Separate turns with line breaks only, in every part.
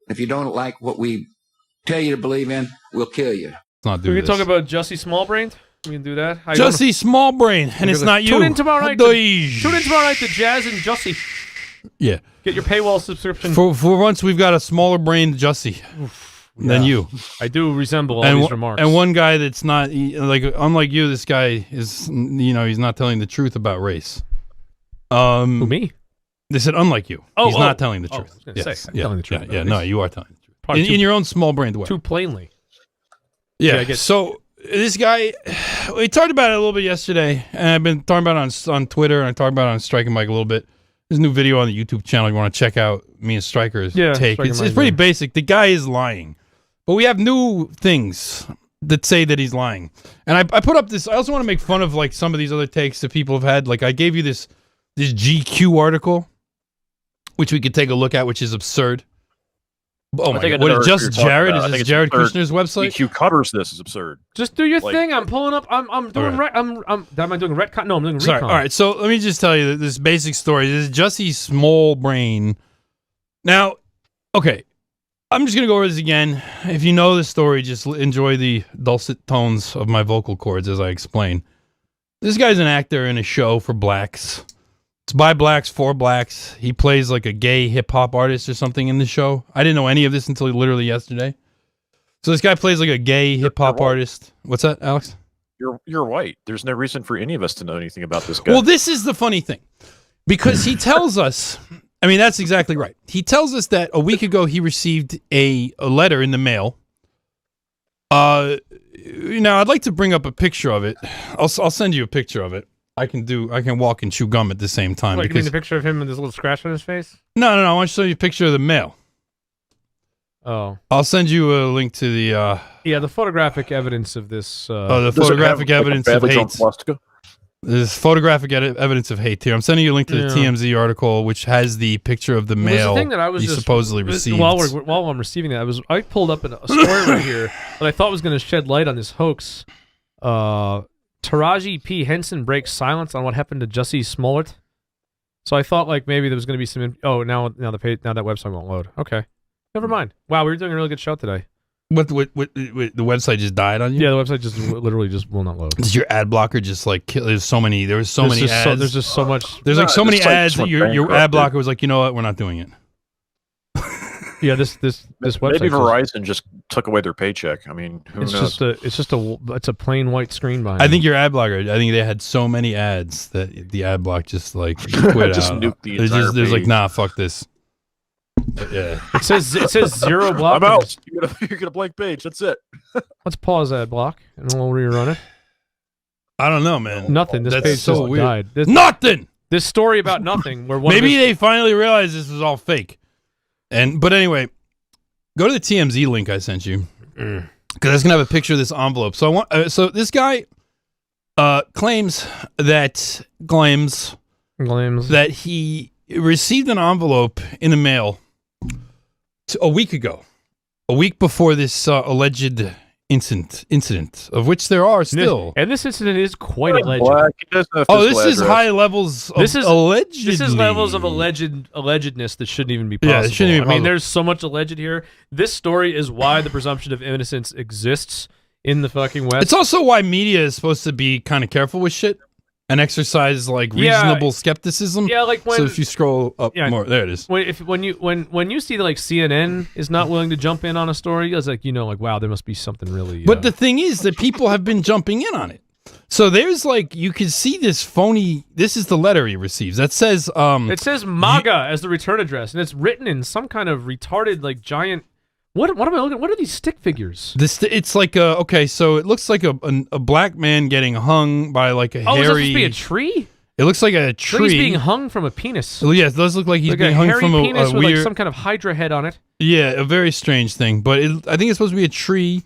If you don't like what we tell you to believe in, we'll kill you.
Let's not do
We
this.
can talk about Jussie Smallbrain. We can do that.
Jussie Smallbrain, and it's not you.
Tune in tomorrow night. Tune in tomorrow night to Jazz and Jussie.
Yeah.
Get your paywall subscription.
For once, we've got a smaller brain Jussie than you.
I do resemble all these remarks.
And one guy that's not like unlike you. This guy is, he's not telling the truth about race.
Who, me?
They said unlike you. He's not telling the truth.
I was going to say, I'm telling the truth.
Yeah, no, you are telling the truth. In your own small-brained way.
Too plainly.
Yeah, so this guy, we talked about it a little bit yesterday, and I've been talking about it on Twitter, and I talked about it on Striking Mike a little bit. There's a new video on the YouTube channel. You want to check out me and Striker's take. It's pretty basic. The guy is lying. But we have new things that say that he's lying. And I put up this, I also want to make fun of like some of these other takes that people have had. Like I gave you this GQ article, which we could take a look at, which is absurd. Oh my God. What is just Jared? Is this Jared Kushner's website?
GQ covers this is absurd.
Just do your thing. I'm pulling up. I'm doing right. Am I doing retcon? No, I'm doing recon.
Sorry. All right. So let me just tell you this basic story. This is Jussie Smallbrain. Now, okay. I'm just going to go over this again. If you know the story, just enjoy the dulcet tones of my vocal cords as I explain. This guy's an actor in a show for blacks. It's by blacks, for blacks. He plays like a gay hip-hop artist or something in the show. I didn't know any of this until literally yesterday. So this guy plays like a gay hip-hop artist. What's that, Alex?
You're white. There's no reason for any of us to know anything about this guy.
Well, this is the funny thing. Because he tells us... I mean, that's exactly right. He tells us that a week ago he received a letter in the mail. Now, I'd like to bring up a picture of it. I'll send you a picture of it. I can walk and chew gum at the same time.
What, you mean the picture of him with this little scratch on his face?
No. I want to show you a picture of the mail.
Oh.
I'll send you a link to the...
the photographic evidence of this...
the photographic evidence of hate. There's photographic evidence of hate here. I'm sending you a link to the TMZ article, which has the picture of the mail he supposedly received.
While I'm receiving that, I pulled up a story right here that I thought was going to shed light on this hoax. Taraji P. Henson breaks silence on what happened to Jussie Smollett. So I thought like maybe there was going to be some... now that website won't load. Okay. Never mind. Wow, we were doing a really good show today.
What the website just died on you?
Yeah, the website just literally will not load.
Does your ad blocker just like kill? There was so many ads.
There's just so much.
There's like so many ads that your ad blocker was like, you know what, we're not doing it.
Yeah, this website.
Maybe Verizon just took away their paycheck. I mean, who knows?
It's a plain white screen behind.
I think your ad blocker. I think they had so many ads that the ad block just like quit
just
out.
Nuked the entire
there's like,
page.
nah, fuck this. Yeah.
It says zero block.
I'm out. You're gonna blank page. That's it.
Let's pause ad block and we'll rerun it.
I don't know, man.
Nothing. This page
so
just
weird.
died.
Nothing.
This story about nothing. Where
maybe they finally realized this was all fake. But anyway, go to the TMZ link I sent you because it's gonna have a picture of this envelope. So I want. So this guy claims that he received an envelope in the mail a week ago, a week before this alleged incident, of which there are still.
And this incident is quite alleged.
This is high levels of allegedly.
This is levels of allegedness that shouldn't even be possible.
Yeah, it shouldn't even be possible.
I mean, there's so much alleged here. This story is why the presumption of innocence exists in the fucking West.
It's also why media is supposed to be kind of careful with shit and exercise like reasonable skepticism.
Yeah, like when,
so if you scroll up more, there it is.
When you see that like CNN is not willing to jump in on a story, it's like like wow, there must be something really.
But the thing is that people have been jumping in on it. So there's like you can see this phony. This is the letter he receives that says
it says MAGA as the return address, and it's written in some kind of retarded like giant. What am I looking at? What are these stick figures?
It's like so it looks like a black man getting hung by like a hairy.
Is that supposed to be a tree?
It looks like a tree.
He's being hung from a penis.
Well, yeah, it does look like he's being hung from
penis
a
with
weird,
like some kind of Hydra head on it.
Yeah, a very strange thing. But I think it's supposed to be a tree,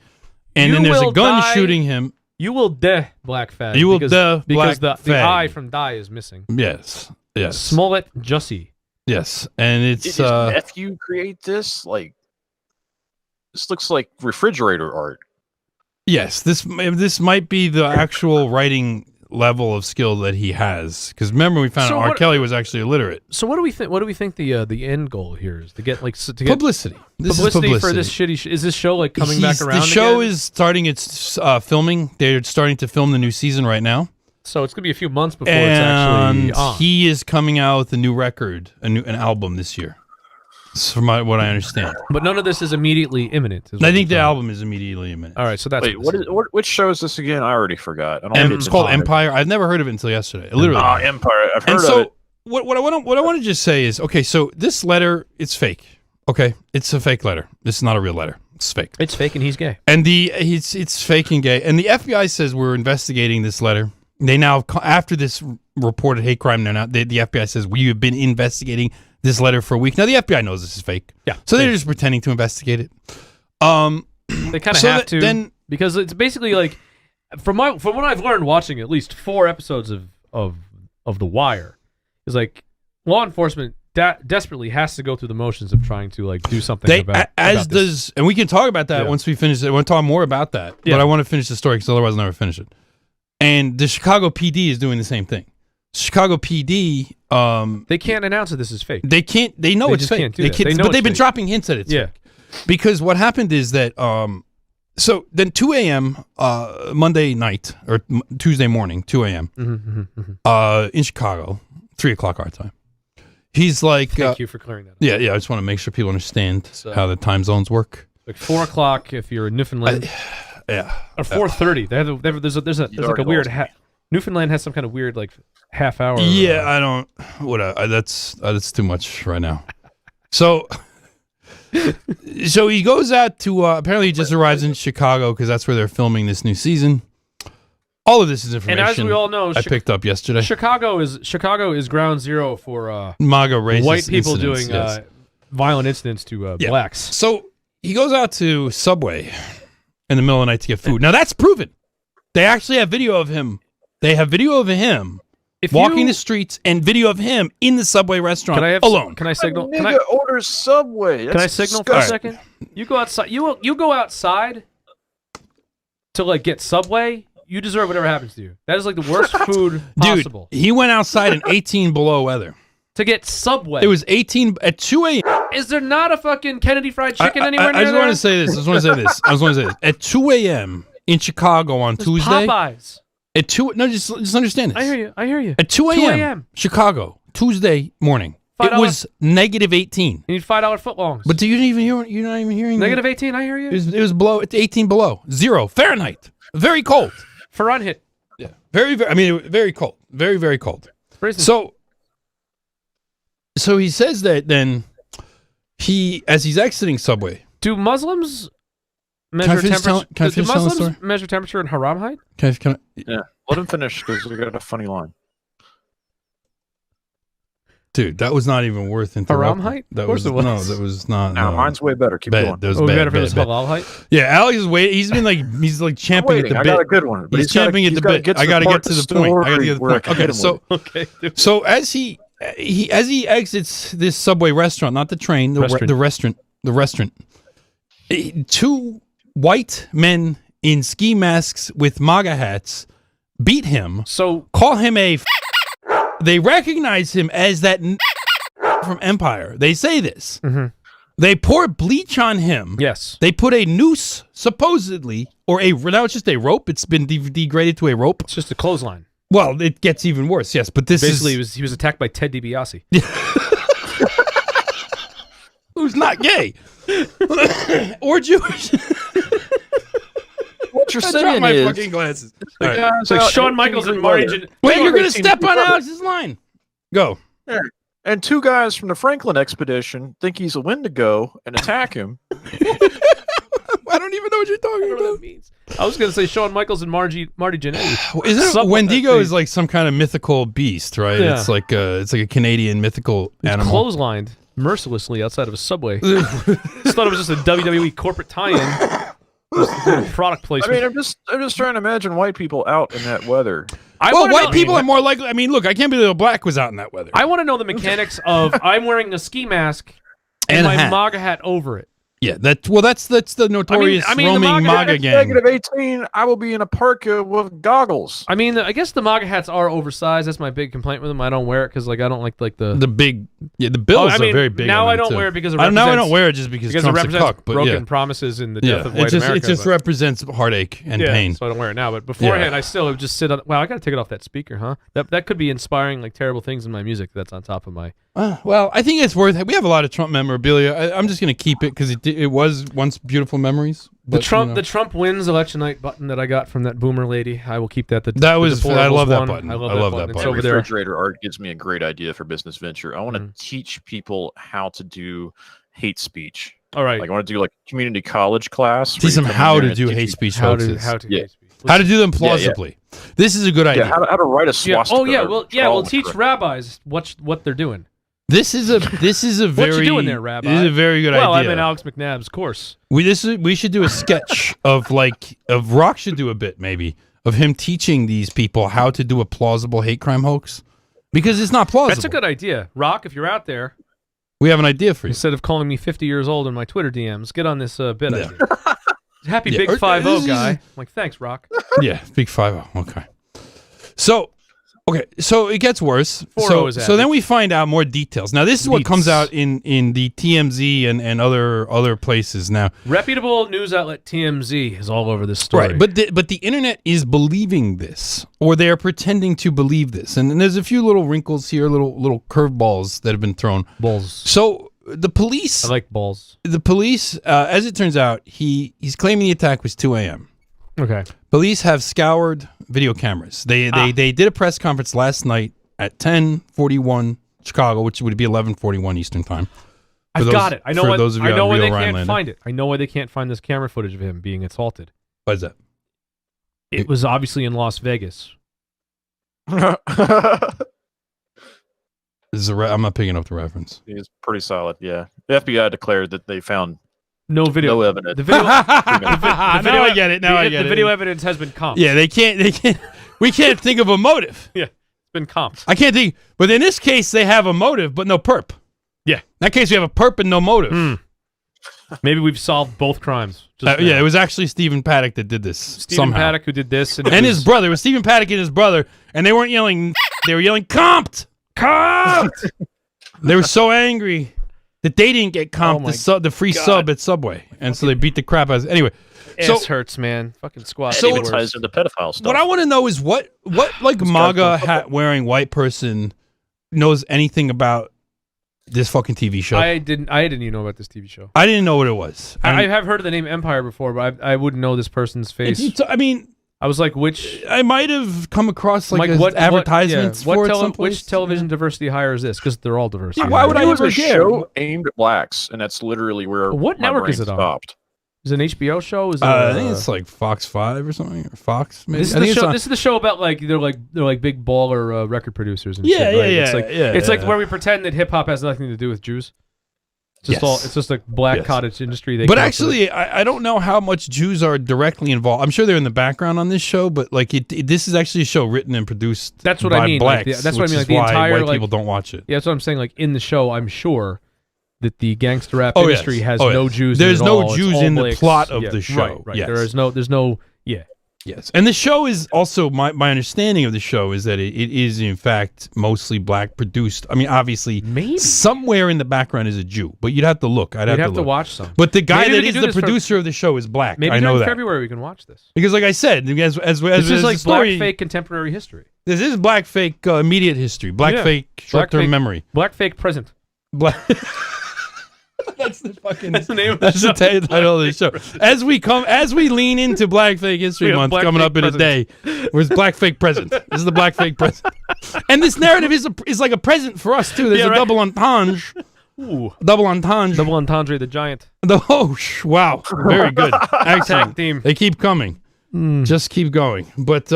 and then there's a gun shooting him.
You will die, black fag.
You will die,
because
black
the
fag.
eye from die is missing.
Yes.
Smollett Jussie.
Yes, and it's
Did his nephew create this? Like, this looks like refrigerator art.
Yes, this might be the actual writing level of skill that he has. Because remember, we found out R. Kelly was actually illiterate.
So what do we think? What do we think the end goal here is? To get
publicity. This is publicity
for this shitty. Is this show like coming back around?
The show
again?
is starting its filming. They're starting to film the new season right now.
So it's gonna be a few months before it's actually on.
He is coming out with a new record, an album this year. From what I understand.
But none of this is immediately imminent.
I think the album is immediately imminent.
All right, so that's
which show is this again? I already forgot.
It's called Empire. I've never heard of it until yesterday. Literally.
Empire. I've heard of it.
What I want to just say is, okay, so this letter, it's fake. Okay, it's a fake letter. This is not a real letter. It's fake.
It's fake, and he's gay.
And it's fake and gay. And the FBI says we're investigating this letter. They now, after this reported hate crime, the FBI says we have been investigating this letter for a week. Now the FBI knows this is fake.
Yeah.
So they're just pretending to investigate it.
They kind of have to then, because it's basically like from what I've learned watching at least 4 episodes of The Wire is like law enforcement desperately has to go through the motions of trying to like do something about this.
And we can talk about that once we finish it. I want to talk more about that.
Yeah.
But I want to finish the story because otherwise I'll never finish it. And the Chicago PD is doing the same thing. Chicago PD,
they can't announce that this is fake.
They can't. They know it's fake. But they've been dropping hints that it's fake. Because what happened is that so then 2 a.m. Monday night or Tuesday morning, 2 a.m. In Chicago, 3 o'clock our time. He's like,
thank you for clearing that up.
Yeah. I just want to make sure people understand how the time zones work.
Like 4 o'clock if you're in Newfoundland.
Or
4:30. There's like a weird. Newfoundland has some kind of weird like half hour.
Yeah, I don't. That's too much right now. So he goes out to apparently he just arrives in Chicago because that's where they're filming this new season. All of this is information.
And as we all know,
I picked up yesterday.
Chicago is ground zero for
MAGA racist
white people
incidents,
doing violent incidents to blacks.
So he goes out to Subway in the middle of the night to get food. Now that's proven. They actually have video of him. They have video of him walking the streets and video of him in the Subway restaurant alone.
Can I signal?
Can I order Subway?
Can I signal for a second? You go outside. You go outside to like get Subway. You deserve whatever happens to you. That is like the worst food possible.
Dude, he went outside in 18 below weather
to get Subway.
It was 18 at 2 a.m.
Is there not a fucking Kennedy Fried Chicken anywhere near
there? I just want to say this. At 2 a.m. in Chicago on Tuesday.
Popeyes.
At 2, no, just understand this.
I hear you.
At 2 a.m. Chicago, Tuesday morning, it was negative 18.
You need $5 footlongs.
But you're not even hearing
negative 18. I hear you.
It was below. It's 18 below 0 Fahrenheit. Very cold.
Fahrenheit.
Yeah. Very. I mean, very cold. Very, very cold. So he says that then as he's exiting Subway.
Do Muslims measure temperature? Do Muslims measure temperature in haram height?
Yeah, let him finish because we got a funny line.
Dude, that was not even worth interrupting.
Haram height?
That was no, that was not.
No, mine's way better. Keep going.
That was bad.
Better for this halal height.
Yeah, Alex is waiting. He's been champing at the bit.
I got a good one. But
he's champing at the bit. I got to get to the point. I got to get to the point. So as he exits this Subway restaurant, not the train, the restaurant. 2 white men in ski masks with MAGA hats beat him.
So
call him they recognize him as that from Empire. They say this.
Mm-hmm.
They pour bleach on him.
Yes.
They put a noose, supposedly, now it's just a rope. It's been degraded to a rope.
It's just a clothesline.
Well, it gets even worse, yes. But
basically he was attacked by Ted DiBiase.
Who's not gay. Or Jewish.
What you're saying
my
is,
fucking glasses.
It's like Shawn Michaels and Marty.
Wait, you're gonna step on Alex's line. Go.
Yeah. And 2 guys from the Franklin expedition think he's a Wendigo and attack him.
I don't even know what you're talking about.
What that means. I was gonna say Shawn Michaels and Marty Jannetty.
Isn't it Wendigo is like some kind of mythical beast, right?
Yeah.
It's like a Canadian mythical animal.
Clotheslined mercilessly outside of a Subway. Just thought it was just a WWE corporate tie-in. Product placement.
I mean, I'm just trying to imagine white people out in that weather.
White people are more likely. I mean, look, I can't believe a black was out in that weather.
I want to know the mechanics of I'm wearing a ski mask and my MAGA hat over it.
Yeah, that's the notorious roaming MAGA gang.
-18, I will be in a parka with goggles.
I mean, I guess the MAGA hats are oversized. That's my big complaint with them. I don't wear it because I don't like the
big. Yeah, the bills are very big.
Now I don't wear it because now
I don't wear it just because Trump's
it represents
a cuck, but
broken promises in the death of white America.
It just represents heartache and pain.
So I don't wear it now. But beforehand, I still would just sit on. Wow, I got to take it off that speaker, huh? That could be inspiring like terrible things in my music. That's on top of my.
Well, I think it's worth it. We have a lot of Trump memorabilia. I'm just going to keep it because it was once beautiful memories. But,
the Trump wins election night button that I got from that boomer lady. I will keep that.
I love that button. I love that button.
It's over there.
Refrigerator art gives me a great idea for business venture. I want to teach people how to do hate speech.
All right.
Like I want to do like community college class.
Teach them how to do hate speech. How to
hate speech.
How to do them plausibly. Yeah. This is a good idea.
How to write a swastika.
We'll teach rabbis what they're doing.
This is a very
what you doing there, Rabbi?
This is a very good idea.
Well, I'm in Alex McNabb's course.
We should do a sketch of Rock should do a bit maybe of him teaching these people how to do a plausible hate crime hoax because it's not plausible.
That's a good idea, Rock. If you're out there,
we have an idea for you.
Instead of calling me 50 years old in my Twitter DMs, get on this bit idea. Happy Big 5-0 guy. I'm like, thanks, Rock.
Yeah, Big 5-0. Okay. So it gets worse. So then we find out more details. Now this is what comes out in the TMZ and other places now.
Reputable news outlet TMZ is all over this story.
Right, but the internet is believing this, or they are pretending to believe this, and there's a few little wrinkles here, little curveballs that have been thrown.
Balls.
So the police.
I like balls.
The police, as it turns out, he's claiming the attack was 2 a.m.
Okay.
Police have scoured video cameras. They did a press conference last night at 10:41 Chicago, which would be 11:41 Eastern time.
I've got it. I know why they can't find it. I know why they can't find this camera footage of him being assaulted.
Why is that?
It was obviously in Las Vegas.
I'm not picking up the reference.
It's pretty solid. Yeah, the FBI declared that they found
no video,
no evidence.
The video,
now I get it.
The video evidence has been comped.
Yeah, they can't. We can't think of a motive.
Yeah, it's been comped.
I can't think. But in this case, they have a motive, but no perp.
Yeah, in
that case, we have a perp and no motive.
Maybe we've solved both crimes.
Yeah, it was actually Stephen Paddock that did this.
Stephen Paddock who did this,
and his brother. It was Stephen Paddock and his brother, and they weren't yelling. They were yelling comped. They were so angry that they didn't get comped the free sub at Subway, and so they beat the crap out of it. Anyway,
ass hurts, man. Fucking squat.
So it ties into pedophile stuff.
What I want to know is what like MAGA hat wearing white person knows anything about this fucking TV show.
I didn't even know about this TV show.
I didn't know what it was.
I have heard of the name Empire before, but I wouldn't know this person's face.
I mean,
I was like, which...
I might have come across what advertisements for it someplace.
Which television diversity hire is this? Because they're all diverse.
Yeah, why would I ever care?
Show aimed at blacks, and that's literally where
what network is it on?
Stopped.
Is it an HBO show? Is it
I think it's like Fox 5 or something, or Fox maybe.
This is the show about they're like big baller record producers and
shit.
Right? It's like where we pretend that hip hop has nothing to do with Jews. It's just like black cottage industry.
But actually, I don't know how much Jews are directly involved. I'm sure they're in the background on this show, but like this is actually a show written and produced.
That's what
by
I mean.
Blacks,
that's what I mean. Like
the
entire
white people don't watch it.
Yeah, that's what I'm saying. Like in the show, I'm sure that the gangster rap industry has no Jews.
There's
in it
no
all.
Jews in the plot of the show.
Right.
Yes.
There's no.
Yes, and the show is also my understanding of the show is that it is in fact mostly black produced. I mean, obviously,
maybe
somewhere in the background is a Jew, but you'd have to look. I'd have to
watch some.
But the guy that is the producer of the show is black.
Maybe
I know that.
February we can watch this
because, like I said, as
this is like black fake contemporary history.
This is black fake immediate history. Black fake short term memory.
Black fake present.
Black. That's the
name of the show.
That's the title of the show. As we lean into Black Fake History Month coming up in a day, where's Black Fake Present? This is the Black Fake Present, and this narrative is like a present for us too. There's a double entendre.
Ooh,
double entendre.
Double entendre. The giant.
Wow, very good. Excellent.
Team.
They keep coming. Just keep going. But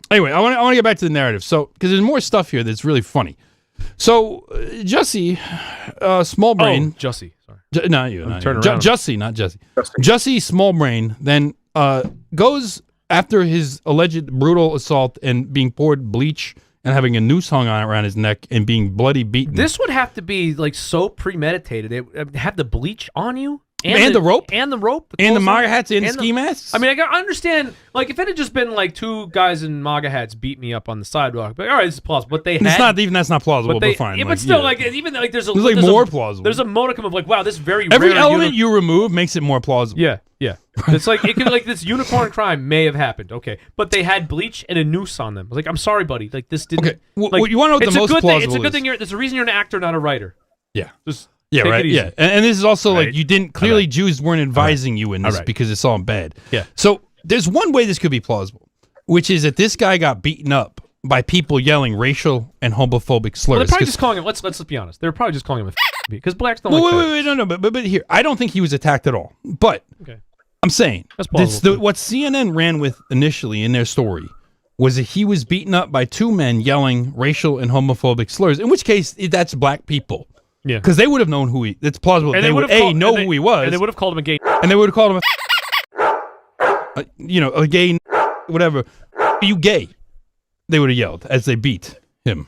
anyway, I want to get back to the narrative. So because there's more stuff here that's really funny. So Jussie, small brain.
Oh, Jussie. Sorry.
Not you.
Jussie,
not Jesse. Jussie, small brain, then goes after his alleged brutal assault and being poured bleach and having a noose hung on around his neck and being bloody beaten.
This would have to be like so premeditated. It have the bleach on you.
And the rope?
And the rope.
And the MAGA hats and the ski masks?
I mean, I understand, like, if it had just been, like, two guys in MAGA hats beat me up on the sidewalk, but all right, this is plausible. But
that's not plausible, but fine.
Yeah, but still, like, even, like, there's
more plausible.
There's a modicum of, like, wow, this very
Every
rare
element you remove makes it more plausible.
Yeah. It's like, it could, like, this unicorn crime may have happened, okay, but they had bleach and a noose on them. Like, I'm sorry, buddy, like, this didn't...
Okay, well, you want to know what the most plausible is?
It's a good thing there's a reason you're an actor, not a writer.
Yeah.
Just
Yeah, right. Yeah, and this is also
right.
like you didn't clearly Jews weren't advising you in this because it's all bad.
Yeah.
So there's one way this could be plausible, which is that this guy got beaten up by people yelling racial and homophobic slurs.
Well, they're probably just calling him. Let's be honest. They're probably just calling him a because blacks don't.
Wait, no, but here, I don't think he was attacked at all. But I'm saying
that's plausible.
What CNN ran with initially in their story was that he was beaten up by two men yelling racial and homophobic slurs. In which case, that's black people.
Yeah,
because they would have known who he. It's plausible. And they would know who he was,
and they would have called him a gay.
And they would have called him a gay, whatever. You gay? They would have yelled as they beat him,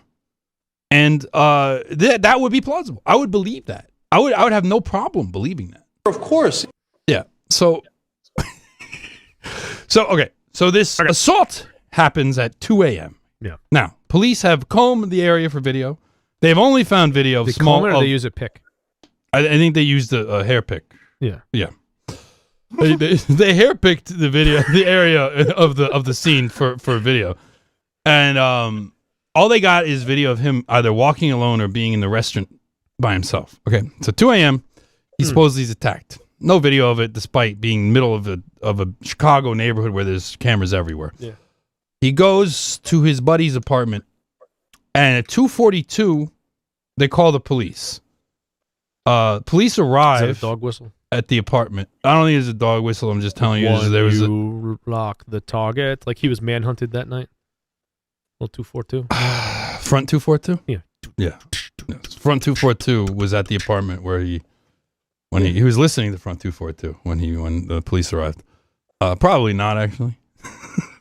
and that would be plausible. I would believe that. I would have no problem believing that.
Of course.
Yeah. So okay. So this assault happens at 2 a.m.
Yeah.
Now, police have combed the area for video. They've only found video of small.
Or they use a pick.
I think they used a hair pick.
Yeah.
Yeah. They hair picked the video, the area of the scene for video, and all they got is video of him either walking alone or being in the restaurant by himself. Okay, so 2 a.m. He supposedly is attacked. No video of it, despite being middle of a Chicago neighborhood where there's cameras everywhere.
Yeah.
He goes to his buddy's apartment, and at 2:42, they call the police. Police arrive.
Is that a dog whistle?
At the apartment. I don't think it's a dog whistle. I'm just telling you. There was
lock the target. Like he was manhunted that night. Well, 242.
Front 242.
Yeah.
Front 242 was at the apartment where he was listening to Front 242 when the police arrived. Probably not actually.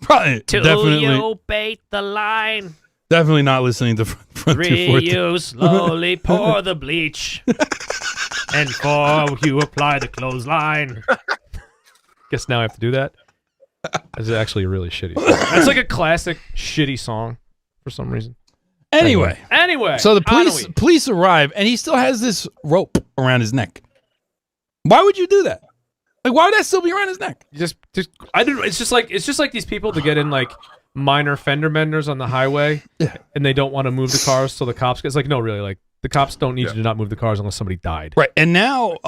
Probably definitely.
You bait the line.
Definitely not listening to Front 242.
You slowly pour the bleach. And before you apply the clothesline. Guess now I have to do that. That's actually a really shitty song. That's like a classic shitty song for some reason.
Anyway. So the police arrive, and he still has this rope around his neck. Why would you do that? Like, why would that still be around his neck?
I don't. It's just like these people to get in like minor fender benders on the highway, and they don't want to move the cars, so the cops. It's like no, really, like. The cops don't need you to not move the cars unless somebody died.
Right. And now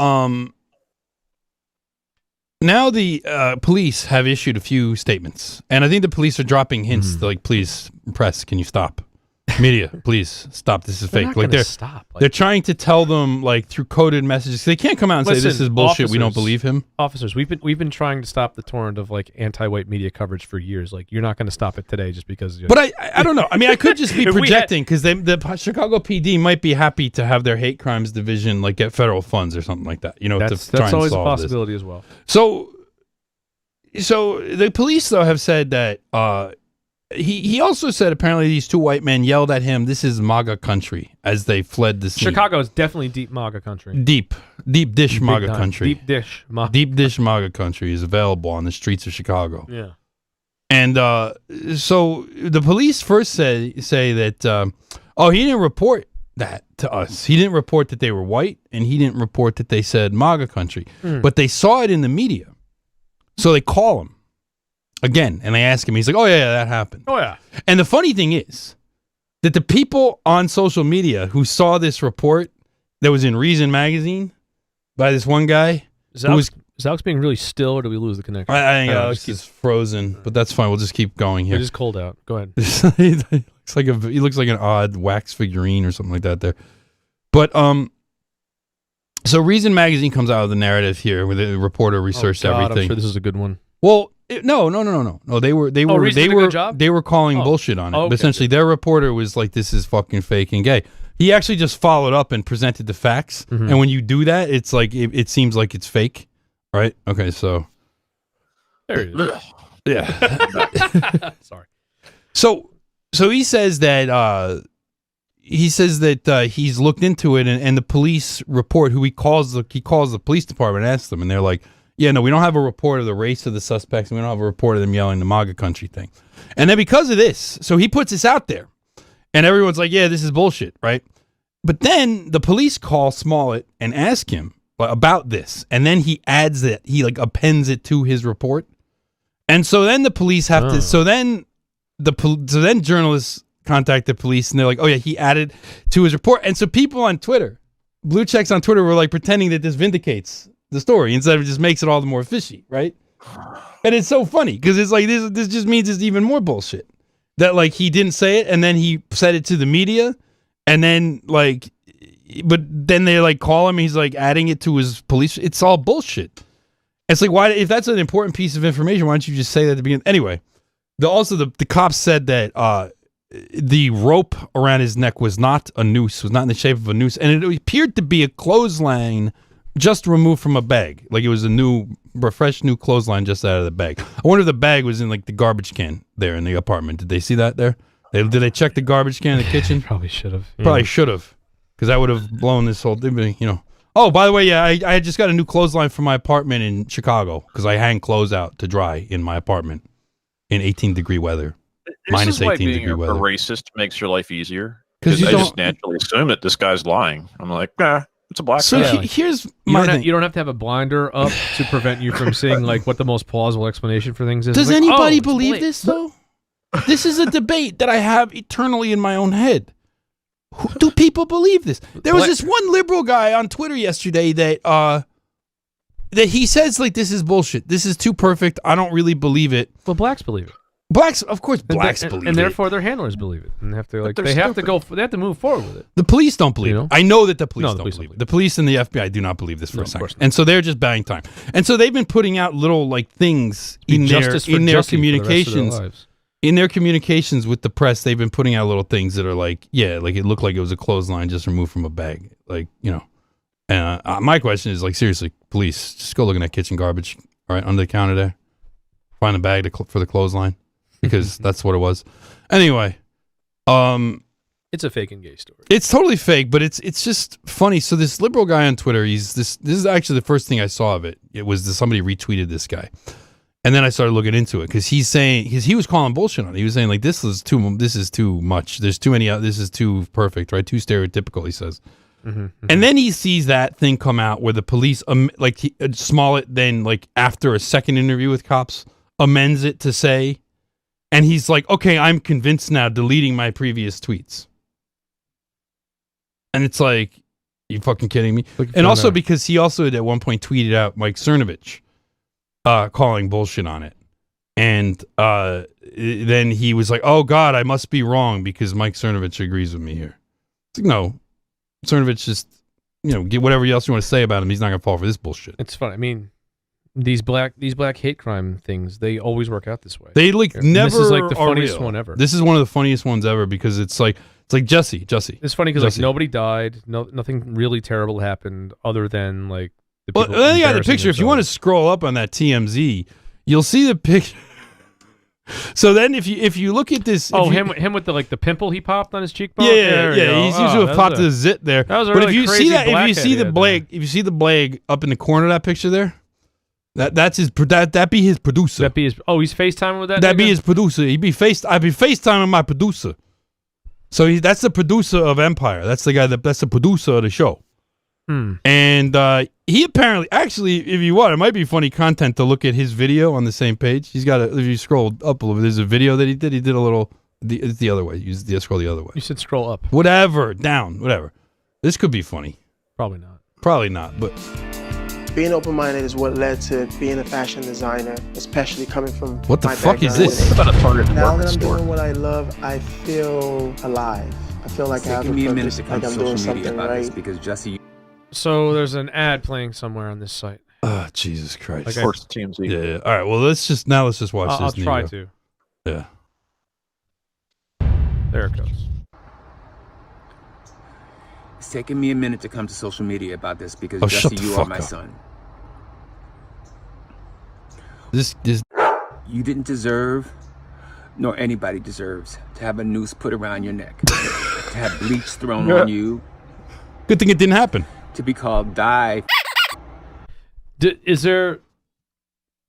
the police have issued a few statements. And I think the police are dropping hints like, please, press, can you stop? Media, please stop. This is fake.
Like stop.
They're trying to tell them like through coded messages. They can't come out and say this is bullshit. We don't believe him.
Officers, we've been trying to stop the torrent of like anti-white media coverage for years. Like you're not going to stop it today just because.
But I don't know. I mean, I could just be projecting because the Chicago PD might be happy to have their hate crimes division like get federal funds or something like that. You know,
that's
to try
always
and
a
solve
possibility
this.
as well.
So the police though have said that. He also said apparently these two white men yelled at him, "This is MAGA country," as they fled the scene.
Chicago is definitely deep MAGA country.
Deep dish MAGA country.
Deep dish
MAGA country is available on the streets of Chicago.
Yeah.
And so the police first say that he didn't report that to us. He didn't report that they were white, and he didn't report that they said MAGA country. But they saw it in the media. So they call him. Again, and they ask him, he's like, oh, yeah, that happened.
Oh, yeah.
And the funny thing is that the people on social media who saw this report that was in Reason magazine by this one guy.
Is Alex being really still, or do we lose the connection?
I think Alex is frozen, but that's fine. We'll just keep going here.
It is cold out. Go ahead.
he looks like an odd wax figurine or something like that there. But so Reason magazine comes out with the narrative here where the reporter researched everything.
I'm sure this is a good one.
Well, no. They were calling bullshit on it.
Okay.
But essentially, their reporter was like, "This is fucking fake and gay." He actually just followed up and presented the facts. And when you do that, it's like it seems like it's fake, right? Okay, so
there it is.
Yeah.
Sorry.
So he says that he says that he's looked into it, and the police report he calls the police department and asks them, and they're like, yeah, no, we don't have a report of the race of the suspects, and we don't have a report of them yelling the MAGA country thing. And then because of this, so he puts this out there, and everyone's like, yeah, this is bullshit, right? But then the police call Smollett and ask him about this, and then he adds that he like appends it to his report, and so then the police have to. So then journalists contact the police, and they're like, oh yeah, he added to his report, and so people on Twitter, blue checks on Twitter, were like pretending that this vindicates the story instead of just makes it all the more fishy, right? And it's so funny because it's like this just means it's even more bullshit that like he didn't say it and then he said it to the media, and then like. But then they like call him. He's like adding it to his police. It's all bullshit. It's like, why? If that's an important piece of information, why don't you just say that at the beginning? Anyway, the cops said that the rope around his neck was not a noose, was not in the shape of a noose, and it appeared to be a clothesline just removed from a bag. Like it was a fresh new clothesline just out of the bag. I wonder if the bag was in like the garbage can there in the apartment. Did they see that there? Did they check the garbage can in the kitchen?
Probably should have.
Probably should have. Because that would have blown this whole thing, you know. Oh, by the way, yeah, I just got a new clothesline for my apartment in Chicago because I hang clothes out to dry in my apartment in 18-degree weather.
Minus
18-degree weather.
A racist makes your life easier.
Because
I just naturally assume that this guy's lying. I'm like, it's a black
guy. So here's my thing.
You don't have to have a blinder up to prevent you from seeing like what the most plausible explanation for things is.
Does anybody believe this, though? This is a debate that I have eternally in my own head. Do people believe this? There was this one liberal guy on Twitter yesterday that he says like this is bullshit. This is too perfect. I don't really believe it.
Well, blacks believe it.
Blacks, of course, blacks believe it,
and therefore their handlers believe it, and have to like they have to move forward with it.
The police don't believe it. I know that the police don't believe it. The police and the FBI do not believe this for a second, and so they're just buying time. And so they've been putting out little like things in their communications. In their communications with the press, they've been putting out little things that are like, yeah, like it looked like it was a clothesline just removed from a bag. Like, you know, and my question is like, seriously, police, just go look in that kitchen garbage, all right, under the counter there. Find the bag for the clothesline because that's what it was. Anyway,
it's a fake and gay story.
It's totally fake, but it's just funny. So this liberal guy on Twitter, this is actually the first thing I saw of it. It was somebody retweeted this guy. And then I started looking into it because he was calling bullshit on it. He was saying like this is too much. There's too many. This is too perfect, right? Too stereotypical. He says, and then he sees that thing come out where the police, Smollett, then like after a second interview with cops, amends it to say, and he's like, okay, I'm convinced now, deleting my previous tweets. And it's like, you fucking kidding me? And also because he also at one point tweeted out Mike Cernovich. Calling bullshit on it. And then he was like, oh, God, I must be wrong because Mike Cernovich agrees with me here. It's like, no, Cernovich just, get whatever else you want to say about him. He's not going to fall for this bullshit.
It's fun. I mean, these black hate crime things, they always work out this way.
They like never. This
is like the funniest one ever.
This is one of the funniest ones ever because it's like Jesse.
It's funny because like nobody died. Nothing really terrible happened other than like,
well, then you got the picture. If you want to scroll up on that TMZ, you'll see the picture. So then, if you look at this,
him with the pimple he popped on his cheekbone.
Yeah. He's used to have popped the zit there.
That was a really crazy
see that, if you see the Blag up in the corner of that picture there, that's his. That be his producer.
That be his. Oh, he's FaceTiming with that.
That be his producer. I'd be FaceTiming my producer. So that's the producer of Empire. That's the guy that's the producer of the show. And he apparently, actually, if you want, it might be funny content to look at his video on the same page. He's got if you scroll up a little bit, there's a video that he did. He did a little, it's the other way. You scroll the other way.
You should scroll up.
Whatever, down, whatever. This could be funny.
Probably not.
Probably not, but.
Being open-minded is what led to being a fashion designer, especially coming from
what the fuck is this?
About a target
now that I'm doing what I love, I feel alive. I feel like I have a purpose, like I'm doing something right.
Because Jesse.
So there's an ad playing somewhere on this site.
Oh, Jesus Christ.
Of course, TMZ.
Yeah. All right, well, let's just watch this.
I'll try to.
Yeah.
There it goes.
It's taken me a minute to come to social media about this because Jesse, you are my son.
This
You didn't deserve, nor anybody deserves, to have a noose put around your neck. To have bleach thrown on you.
Good thing it didn't happen.
To be called die.
Are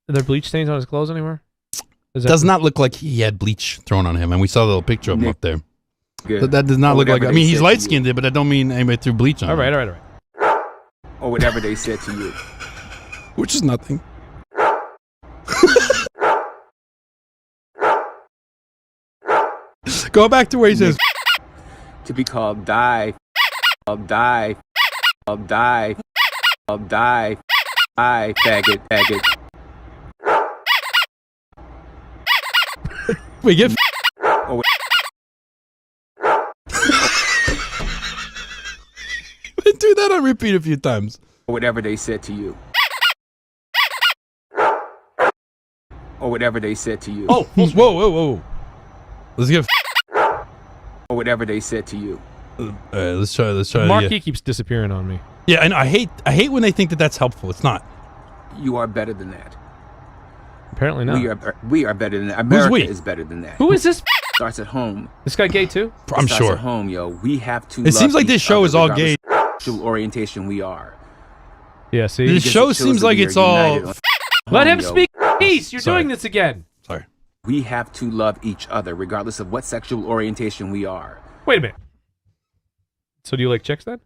there bleach stains on his clothes anywhere?
Does not look like he had bleach thrown on him, and we saw a little picture of him up there.
Good.
That does not look like. I mean, he's light skinned, but that don't mean anybody threw bleach on him.
All right.
Or whatever they said to you.
Which is nothing. Go back to where he says.
To be called die. I'll die. Faggot.
We get.
Or
do that on repeat a few times.
whatever they said to you. Or whatever they said to you.
Oh, whoa. Let's get.
Or whatever they said to you.
All right, let's try.
Marky keeps disappearing on me.
Yeah, and I hate when they think that that's helpful. It's not.
You are better than that.
Apparently not.
We are better than that. America
we?
is better than that.
Who is this?
Starts at home.
This guy gay too?
I'm
It starts
sure.
at home, yo. We have to.
It seems like this show is all gay.
Sexual orientation we are.
Yeah. See,
This show seems like it's all.
let him speak peace. You're doing this again.
Sorry.
We have to love each other, regardless of what sexual orientation we are.
Wait a minute. So do you like chicks then?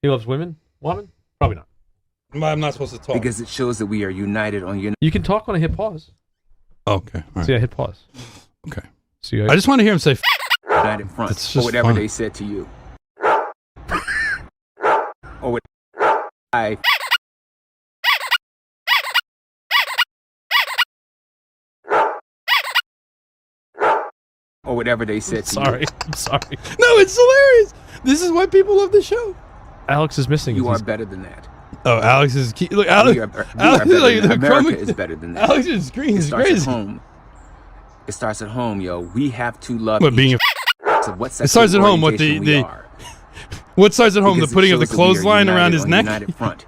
He loves women? Probably not.
I'm not supposed to talk.
Because it shows that we are united on
You can talk when I hit pause.
Okay. All right.
See, I hit pause.
Okay.
See,
I just want to hear him say.
united front.
That's
Or
just
whatever
fun.
they said to you. Or what or whatever they said to you.
I'm sorry.
No, it's hilarious. This is why people love the show.
Alex is missing.
You are better than that.
Oh, Alex is look. Alex,
We are better
like
than
the
that. America
chroma-
is better than that.
Alex's screen
It
is
starts
crazy.
at home. It starts at home, yo. We have to love
What being
each
a
of what
It starts at home. What
sexual
the
orientation we are.
what starts at home?
Because
The putting
it
of the
shows that we are
clothesline around
united
his
on
neck.
United front.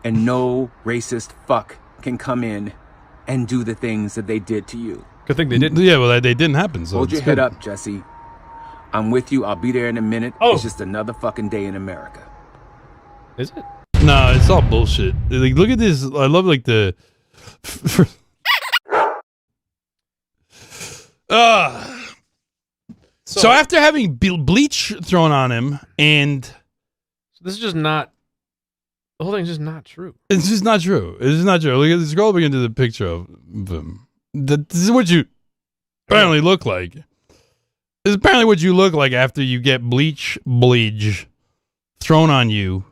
And no racist fuck can come in and do the things that they did to you.
Good thing they didn't.
Yeah, well, they didn't happen. So
Hold your
it's
head
good.
up, Jesse. I'm with you. I'll be there in a minute.
Oh.
It's just another fucking day in America.
Is it?
No, it's all bullshit. Like, look at this. I love like the. So after having bleach thrown on him, and
This is just not. The whole thing's just not true.
it's just not true. It's just not true. Look at this. Scroll into the picture of him. This is what you apparently look like. This is apparently what you look like after you get bleach thrown on you,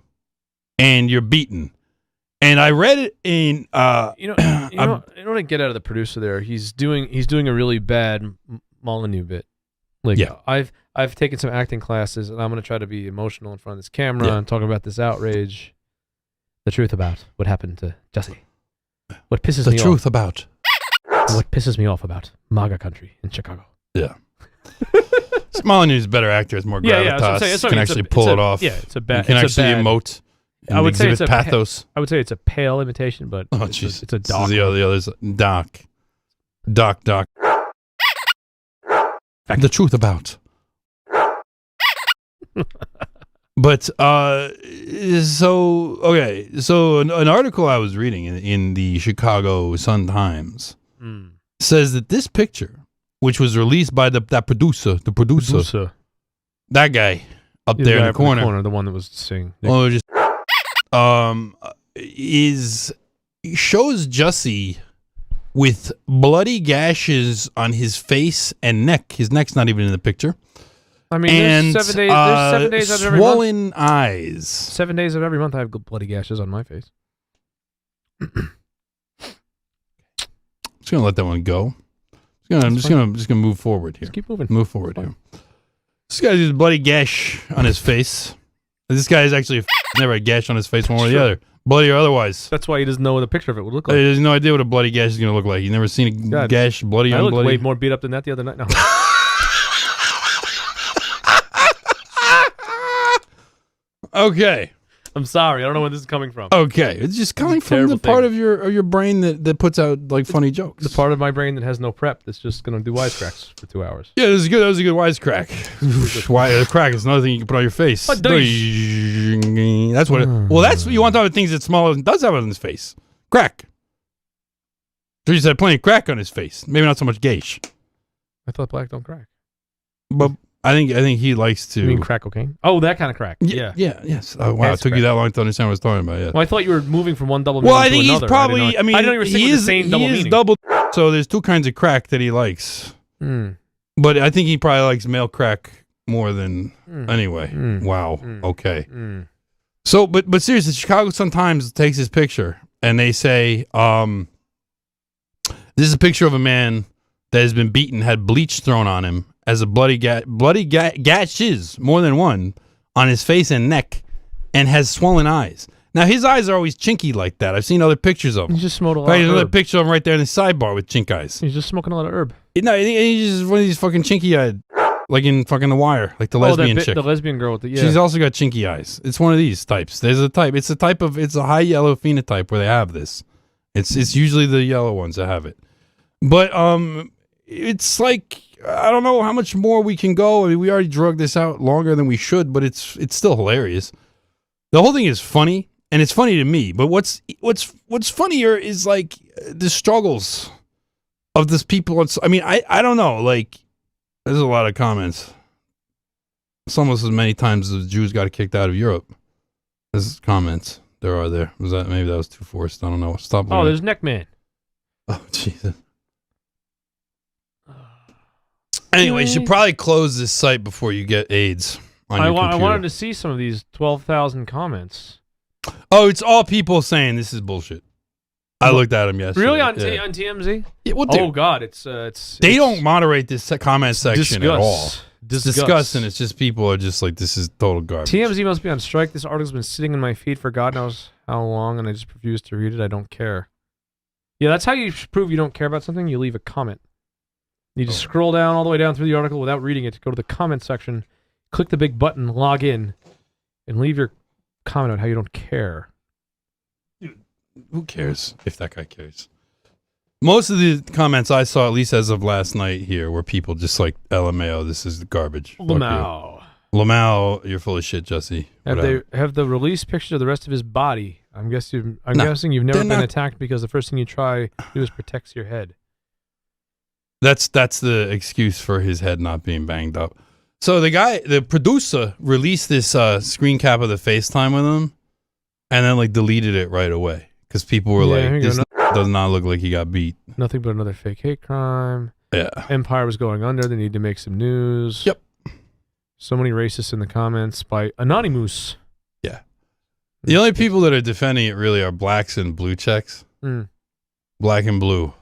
and you're beaten. And I read it in.
You know what I get out of the producer there? He's doing a really bad Molyneux bit. Like,
Yeah.
I've taken some acting classes, and I'm gonna try to be emotional in front of this camera and talk about this outrage, the truth about what happened to Jesse, what pisses me off,
about.
what pisses me off about MAGA country in Chicago.
Yeah. Molyneux's a better actor. Has more gravitas.
That's what I'm saying.
Can actually pull it off.
Yeah, it's a bad.
You can
it's a
actually
bad,
emote.
I would say it's
exhibit
a
pathos.
I would say it's a pale imitation, but
Oh,
it's
jeez.
a
This
doc.
is the other's Doc. The truth about. But so an article I was reading in the Chicago Sun-Times says that this picture, which was released by that producer, that guy up there in the corner,
the one that was singing.
well, just shows Jussie with bloody gashes on his face and neck. His neck's not even in the picture.
I mean,
And
there's 7 days. There's 7 days out of every month.
swollen eyes.
7 days of every month, I have bloody gashes on my face.
Just gonna let that one go. I'm just gonna move forward here.
Just keep moving.
Move forward here. This guy's just a bloody gash on his face. This guy is actually never a gash on his face one way or the other, bloody or otherwise.
That's why he doesn't know what a picture of it would look like.
He has no idea what a bloody gash is gonna look like. He's never seen a gash, bloody
I
on
looked
bloody.
way more beat up than that the other night. No.
Okay.
I'm sorry. I don't know where this is coming from.
Okay, it's just coming from the part of your brain that puts out like funny jokes.
The part of my brain that has no prep that's just gonna do wisecracks for 2 hours.
Yeah, that was a good wisecrack. Crack is another thing you can put on your face. That's what. Well, that's what you want to talk about things that Small does have on his face. Crack. So he said plenty of crack on his face. Maybe not so much gauche.
I thought black don't crack.
But I think he likes to.
You mean crack cocaine? Oh, that kind of crack. Yeah.
Yes. Oh, wow. It took you that long to understand what I was talking about. Yeah.
Well, I thought you were moving from one double meaning to another.
Well, I think he's probably. I
didn't know you were sticking with the same double meaning.
Double. So there's two kinds of crack that he likes. But I think he probably likes male crack more than anyway. Wow. Okay. So, but seriously, Chicago Sun-Times takes his picture and they say, this is a picture of a man that has been beaten, had bleach thrown on him, as a bloody gashes, more than one, on his face and neck, and has swollen eyes. Now, his eyes are always chinky like that. I've seen other pictures of him.
He just smoked a lot of herb.
Another picture of him right there in the sidebar with chink eyes.
He's just smoking a lot of herb.
No, he's just one of these fucking chinky eyed, like in fucking The Wire, like the lesbian chick.
The lesbian girl with the,
She's also got chinky eyes. It's one of these types. There's a type. It's a high yellow phenotype where they have this. It's usually the yellow ones that have it. But it's like, I don't know how much more we can go. I mean, we already drugged this out longer than we should, but it's still hilarious. The whole thing is funny, and it's funny to me. But what's funnier is like the struggles of this people. I mean, I don't know. Like, there's a lot of comments. It's almost as many times as the Jews got kicked out of Europe. There's comments. There. Maybe that was too forced? I don't know. Stop.
Oh, there's Neckman.
Oh, Jesus. Anyway, you should probably close this site before you get AIDS on your computer.
I wanted to see some of these 12,000 comments.
Oh, it's all people saying this is bullshit. I looked at them yesterday.
Really? On TMZ?
Yeah, well,
oh, God.
They don't moderate this comment section at all. It's
Disgust.
disgusting. It's just people are just like, this is total garbage.
TMZ must be on strike. This article's been sitting in my feed for God knows how long, and I just refuse to read it. I don't care. Yeah, that's how you prove you don't care about something. You leave a comment. You just scroll down all the way down through the article without reading it. Go to the comment section, click the big button, log in, and leave your comment on how you don't care.
Dude, who cares if that guy cares? Most of the comments I saw, at least as of last night here, were people just like, LMAO, this is garbage. Lamau, you're full of shit, Jesse.
Have the release picture of the rest of his body? I'm guessing you've never been attacked because the first thing you try to do is protect your head.
That's the excuse for his head not being banged up. So the producer released this screen cap of the FaceTime with him, and then like deleted it right away because people were like, "This does not look like he got beat."
Nothing but another fake hate crime.
Yeah,
Empire was going under. They need to make some news.
Yep.
So many racists in the comments by Anonymous.
Yeah. The only people that are defending it really are blacks and blue checks. Black and blue.